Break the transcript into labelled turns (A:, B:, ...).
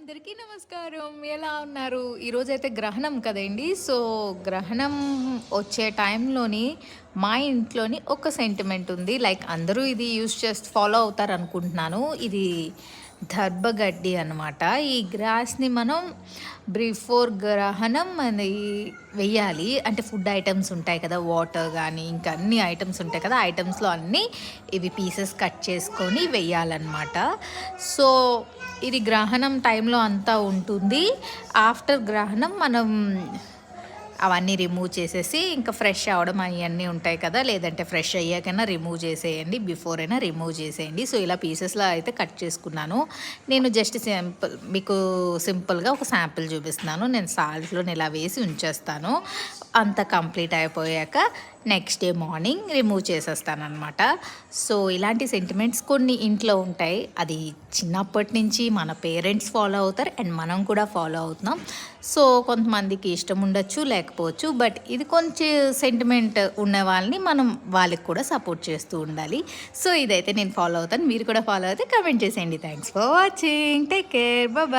A: అందరికీ నమస్కారం. ఎలా ఉన్నారు? ఈరోజైతే గ్రహణం కదండీ! సో, గ్రహణం వచ్చే టైంలోని మా ఇంట్లోని ఒక సెంటిమెంట్ ఉంది. లైక్ అందరూ ఇది యూజ్ చేసి ఫాలో అవుతారనుకుంటున్నాను. ఇది దర్భగడ్డి అనమాట. ఈ గ్రాస్‌ని మనం బిఫోర్ గ్రహణం అది వెయ్యాలి. అంటే ఫుడ్ ఐటెమ్స్ ఉంటాయి కదా! వాటర్ గానీ, ఇంకా అన్ని ఐటెమ్స్ ఉంటాయి కదా! ఐటెమ్స్‌లో అన్నీ ఇవి పీసెస్ కట్ చేసుకొని వెయ్యాలనమాట. సో ఇది గ్రహణం టైంలో అంతా ఉంటుంది. ఆఫ్టర్ గ్రహణం మనం అవన్నీ రిమూవ్ చేసేసి ఇంకా ఫ్రెష్ అవ్వడం అయన్నీ ఉంటాయి కదా! లేదంటే ఫ్రెష్ అయ్యాకైనా రిమూవ్ చేసేయండి. బిఫోర్ అయినా రిమూవ్ చేసేయండి. సో, ఇలా పీసెస్‌లో అయితే కట్ చేసుకున్నాను. నేను జస్ట్ మీకు సింపుల్‌గా ఒక శాంపిల్ చూపిస్తున్నాను. నేను సాల్ట్‌లోని ఇలా వేసి ఉంచేస్తాను. అంతా కంప్లీట్ అయిపోయాక నెక్స్ట్ డే మార్నింగ్ రిమూవ్ చేసేస్తాననమాట. సో, ఇలాంటి సెంటిమెంట్స్ కొన్ని ఇంట్లో ఉంటాయి. అది చిన్నప్పటి నుంచి మన పేరెంట్స్ ఫాలో అవుతారు అండ్ మనం కూడా ఫాలో అవుతున్నాం. సో, కొంతమందికి ఇష్టం ఉండొచ్చు, లేకపోవచ్చు. బట్ ఇది కొంచెం సెంటిమెంట్ ఉన్న వాళ్ళని మనం వాళ్ళకి కూడా సపోర్ట్ చేస్తూ ఉండాలి. సో, ఇదైతే నేను ఫాలో అవుతాను. మీరు కూడా ఫాలో అయితే కామెంట్ చేసేయండి. Thanks for watching. Take care. Bye.